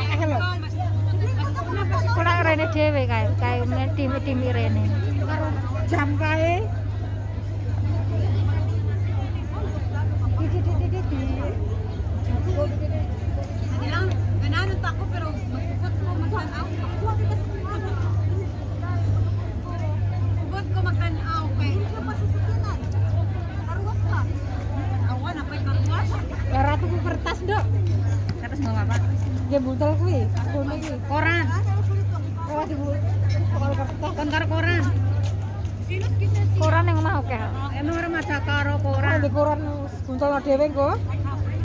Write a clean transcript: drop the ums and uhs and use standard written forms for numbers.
akeh lho. Ora rene dhewe kae tim rene. Karo jam kae. Ratu ku kertas, Dok. Kertas mau apa? Nggih butel kuwi, kono kuwi. Koran. Ora dibul. Kalau kertas Kon karo koran. koran yang omah akeh. Emang ora maca karo koran. Di koran buntelno dhewe engko.